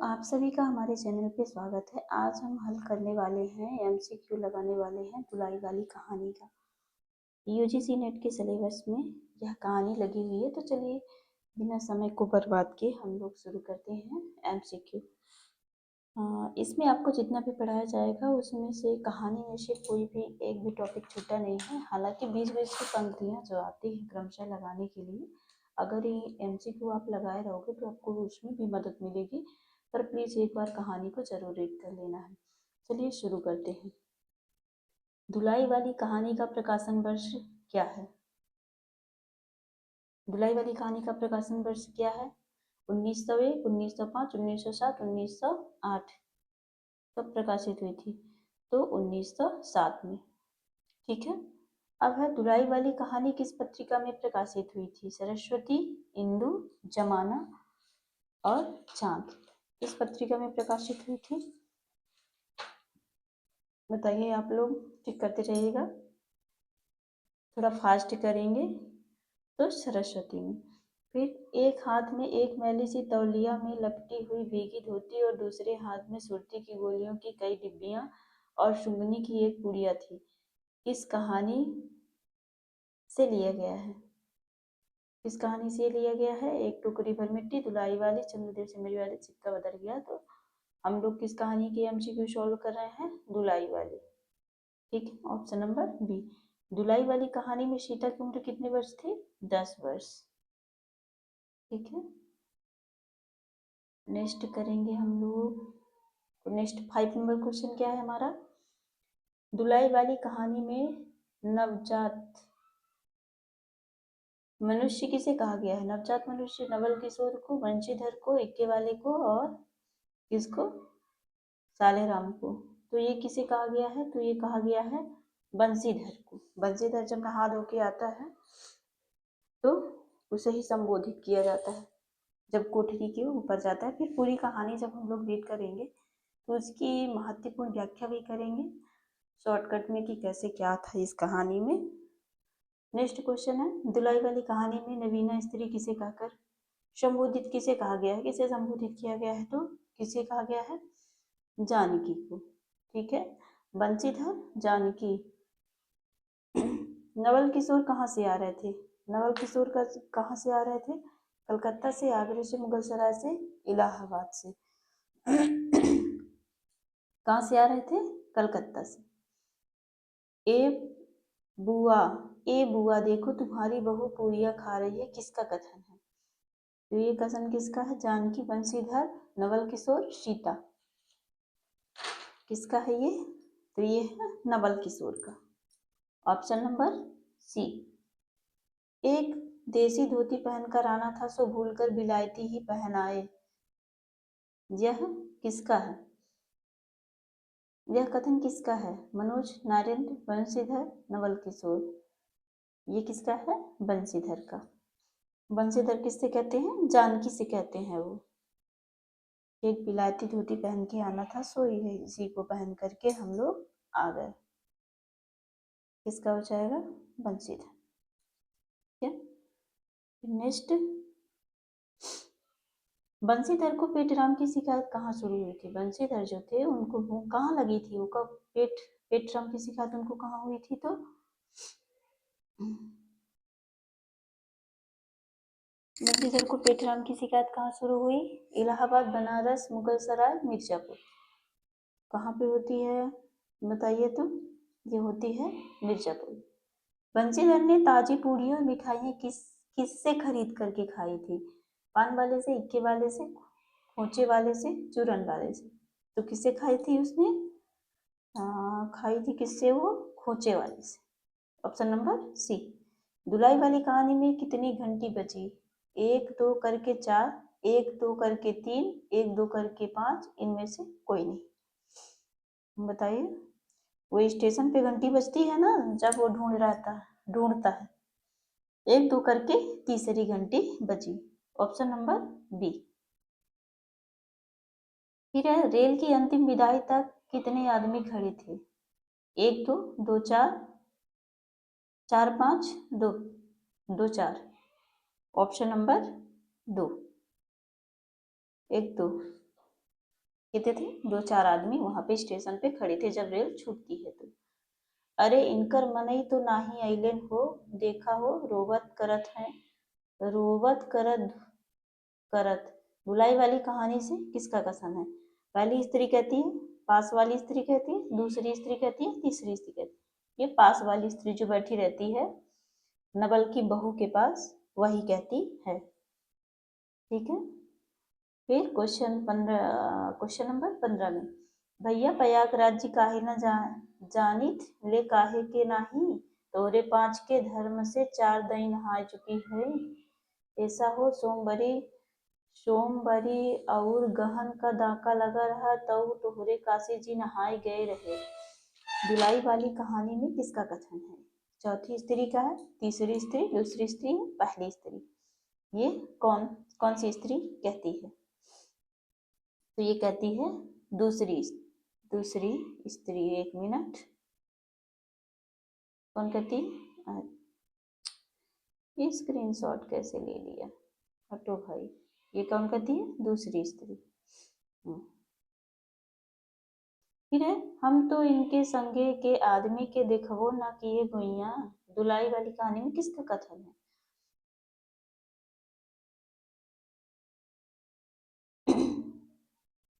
आप सभी का हमारे चैनल पे स्वागत है। आज हम हल करने वाले हैं, एमसीक्यू लगाने वाले हैं धुलाई वाली कहानी का। यूजीसी नेट के सिलेबस में यह कहानी लगी हुई है, तो चलिए बिना समय को बर्बाद किए हम लोग शुरू करते हैं एमसीक्यू। इसमें आपको जितना भी पढ़ाया जाएगा उसमें से कहानी में से कोई भी एक भी टॉपिक छूटा नहीं है। हालांकि बीच बीच की पंक्तियाँ जो आती हैं क्रमशः लगाने के लिए, अगर ये एमसीक्यू आप लगाए रहोगे तो आपको उसमें भी मदद मिलेगी, पर प्लीज़ एक बार कहानी को जरूर रीड कर लेना है। चलिए शुरू करते हैं। धुलाई वाली कहानी का प्रकाशन वर्ष क्या है? धुलाई वाली कहानी का प्रकाशन वर्ष क्या है? 1901, 1905, 1907, 1908 कब प्रकाशित हुई थी? तो 1907 में। ठीक है। अब है धुलाई वाली कहानी किस पत्रिका में प्रकाशित हुई थी? सरस्वती, इंदु, जमाना और चांद किस पत्रिका में प्रकाशित हुई थी? बताइए, आप लोग टिक करते रहिएगा, थोड़ा फास्ट करेंगे। तो सरस्वती में। फिर एक हाथ में एक मैली सी तौलिया में लपटी हुई भीगी धोती और दूसरे हाथ में सुर्ती की गोलियों की कई डिब्बियां और सुंगनी की एक पुड़िया थी। इस कहानी से लिया गया है। इस कहानी से लिया गया है एक टोकरी भर मिट्टी, धुलाई वाली, चंद्रदेव से मेरी वाली, सिक्का बदल गया। तो हम लोग किस कहानी के एमसीक्यू सॉल्व कर रहे हैं? धुलाई वाली। ठीक है, ऑप्शन नंबर बी। धुलाई वाली कहानी में सीता की उम्र कितने वर्ष थी? 10 वर्ष। ठीक है, नेक्स्ट करेंगे हम लोग। तो नेक्स्ट 5 नंबर क्वेश्चन क्या है हमारा? धुलाई वाली कहानी में नवजात मनुष्य किसे कहा गया है? नवजात मनुष्य नवल किशोर को, बंशीधर को, इक्के वाले को और किसको? सालेराम को। तो ये किसे कहा गया है? तो ये कहा गया है बंशीधर को। बंशीधर जब नहा धो के आता है तो उसे ही संबोधित किया जाता है जब कोठरी के ऊपर जाता है। फिर पूरी कहानी जब हम लोग रीड करेंगे तो उसकी महत्वपूर्ण व्याख्या भी करेंगे शॉर्टकट में कि कैसे क्या था इस कहानी में। नेक्स्ट क्वेश्चन है, धुलाई वाली कहानी में नवीना स्त्री किसे कहकर संबोधित किसे कहा गया है? किसे संबोधित किया गया है? तो किसे कहा गया है? जानकी को। ठीक है, बंशीधर, जानकी। नवल किशोर कहाँ से आ रहे थे? नवल किशोर का कहाँ से आ रहे थे? कलकत्ता से, आगरे से, मुगल सराय से, इलाहाबाद से। कहाँ से आ रहे थे? कलकत्ता से। ए बुआ, ए बुआ देखो तुम्हारी बहू पूरियां खा रही है, किसका कथन है? तो ये कथन किसका है? जानकी, बंशीधर, नवल किशोर, सीता। किसका है ये? तो ये है नवल किशोर का। Option number C. एक देसी धोती पहनकर आना था सो भूलकर बिलायती ही पहन आए, यह किसका है? यह कथन किसका है? मनोज, नरेंद्र, बंशीधर, नवल किशोर। ये किसका है? बंशीधर का। बंशीधर किससे कहते हैं? जानकी से कहते हैं वो। एक बिलायती धोती पहन के आना था सो इसी को पहन करके हम लोग आ गए। किसका हो जाएगा? बंशीधर। ठीक है, नेक्स्ट। बंशीधर को पेटराम की शिकायत कहाँ शुरू हुई थी? बंशीधर जो थे उनको भूख कहाँ लगी थी? वो कब पेटराम की शिकायत उनको कहाँ हुई थी? तो बंशीधर को पेटराम की शिकायत कहाँ शुरू हुई? इलाहाबाद, बनारस, मुगल सराय, मिर्जापुर। कहाँ पे होती है बताइए? तो ये होती है मिर्जापुर। बंशीधर ने ताजी पूड़ियां और मिठाइयाँ किससे खरीद करके खाई थी? पान वाले से, इक्के वाले से, खोचे वाले से, चूरन वाले से। तो किससे खाई थी उसने? खाई थी किससे? वो खोचे वाले से। Option number C. धुलाई वाली कहानी में कितनी घंटी बजी? 1 2 करके 4, 1 2 करके 3, 1 2 करके 5, इनमें से कोई नहीं। बताइए। वो स्टेशन पे घंटी बजती है ना जब वो ढूंढता है। 1 2 करके तीसरी घंटी बजी। Option number B. फिर है, रेल की अंतिम विदाई तक कितने आदमी खड़े थे? 1 2, 2 4, 4 5, 2 2 4। Option number 2, 1 2। कितने थे? 2-4 आदमी वहां पे स्टेशन पे खड़े थे जब रेल छूटती है तो। अरे इनकर मनई तो नाही अइलेन हो, देखा हो रोवत करत है, रोवत करत करत। धुलाई वाली कहानी से किसका कथन है? पहली स्त्री कहती है, पास वाली स्त्री कहती है, दूसरी स्त्री कहती है, तीसरी स्त्री कहती है। ये पास वाली स्त्री जो बैठी रहती है नवल की बहू के पास, वही कहती है। ठीक है। फिर क्वेश्चन नंबर 15 में, भैया प्रयागराज जी काहे न जानित ले काहे के नाही, तोरे 5 के धर्म से 4 दई नहा चुकी है। ऐसा हो सोमबरी और गहन का दाका लगा रहा तब तोहरे काशी जी नहाए गए रहे। धुलाई वाली कहानी में किसका कथन है? चौथी स्त्री का है, तीसरी स्त्री, दूसरी स्त्री, पहली स्त्री। ये कौन कौन सी स्त्री कहती है? तो ये कहती है दूसरी स्त्री। 1 मिनट, कौन कहती है? ये स्क्रीनशॉट कैसे ले लिया? हटो भाई। ये कौन कहती है? दूसरी स्त्री। फिर है, हम तो इनके संगे के आदमी के देखबो ना किए गुइया। धुलाई वाली कहानी में किसका कथन है?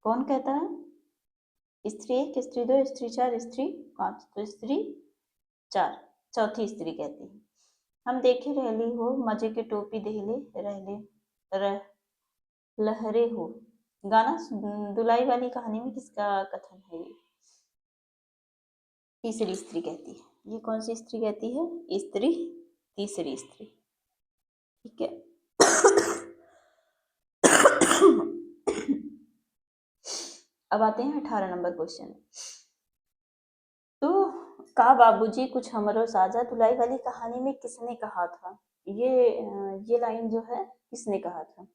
कौन कहता है? स्त्री 1, स्त्री 2, स्त्री 4, स्त्री 5। तो स्त्री 4, चौथी स्त्री कहती है। हम देखे रहली हो मजे के टोपी देहले रहले रह लहरे हो। गाना धुलाई वाली कहानी में किसका कथन है? ये तीसरी स्त्री कहती है। ये कौन सी स्त्री कहती है? स्त्री तीसरी स्त्री। ठीक है। अब आते हैं 18 नंबर क्वेश्चन। तो का बाबूजी कुछ हमरो साजा, धुलाई वाली कहानी में किसने कहा था? ये लाइन जो है किसने कहा था?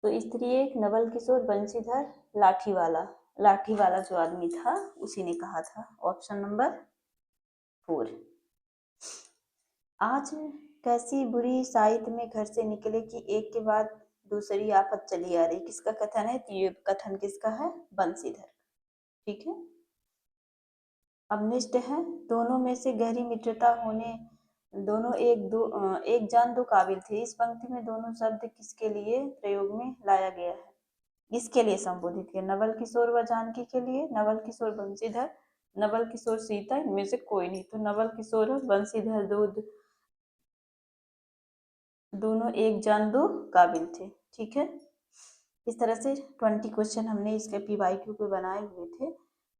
तो स्त्री 1 नवल किशोर बंशीधर लाठी वाला जो आदमी था उसी ने कहा था। Option number 4। आज कैसी बुरी साइत में घर से निकले कि एक के बाद दूसरी आफत चली आ रही, किसका कथन है? तो ये कथन किसका है? बंशीधर। ठीक है। अब नेक्स्ट है, दोनों में से गहरी मित्रता होने दोनों एक जान दो काबिल थे। इस पंक्ति में दोनों शब्द किसके लिए प्रयोग में लाया गया है? किसके लिए संबोधित किया? नवल किशोर व जानकी के लिए, नवल किशोर बंशीधर, नवल किशोर सीता, इनमें से कोई नहीं। तो नवल किशोर और बंशीधर दोनों एक जान दो काबिल थे। ठीक है। इस तरह से 20 क्वेश्चन हमने इसके PYQ पे बनाए हुए थे,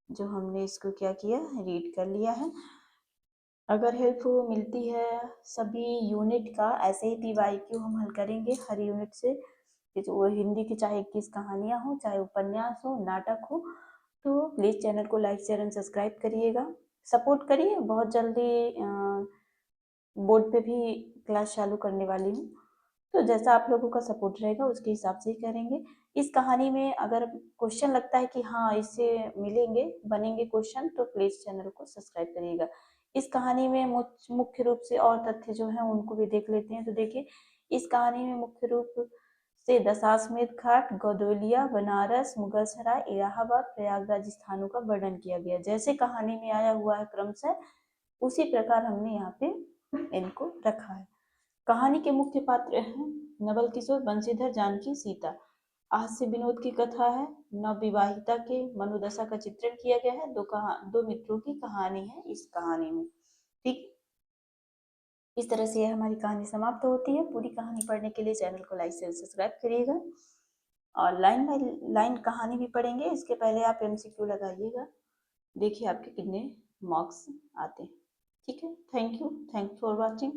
जो हमने इसको क्या किया, रीड कर लिया है। अगर हेल्प मिलती है सभी यूनिट का, ऐसे ही PYQ हम हल करेंगे हर यूनिट से, वो हिंदी की चाहे 21 कहानियाँ हो, चाहे उपन्यास हो, नाटक हो। तो प्लीज़ चैनल को लाइक शेयर एंड सब्सक्राइब करिएगा, सपोर्ट करिए। बहुत जल्दी बोर्ड पे भी क्लास चालू करने वाली हूँ, तो जैसा आप लोगों का सपोर्ट रहेगा उसके हिसाब से ही करेंगे। इस कहानी में अगर क्वेश्चन लगता है कि हाँ इससे बनेंगे क्वेश्चन, तो प्लीज़ चैनल को सब्सक्राइब करिएगा। इस कहानी में मुख्य रूप से और तथ्य जो हैं उनको भी देख लेते हैं। तो देखिए, इस कहानी में मुख्य रूप से दशाश्वमेध घाट, गदोलिया, बनारस, मुगलसराय, इलाहाबाद, प्रयागराज स्थानों का वर्णन किया गया। जैसे कहानी में आया हुआ है क्रमशः, उसी प्रकार हमने यहाँ पे इनको रखा है। कहानी के मुख्य पात्र हैं नवल किशोर, बंशीधर, जानकी, सीता। हास्य विनोद की कथा है। नवविवाहिता के मनोदशा का चित्रण किया गया है। दो मित्रों की कहानी है इस कहानी में। ठीक, इस तरह से हमारी कहानी समाप्त होती है। पूरी कहानी पढ़ने के लिए चैनल को लाइक शेयर सब्सक्राइब करिएगा, और लाइन बाय लाइन कहानी भी पढ़ेंगे। इसके पहले आप MCQ लगाइएगा, देखिए आपके कितने मार्क्स आते हैं। ठीक है। Thank you for watching.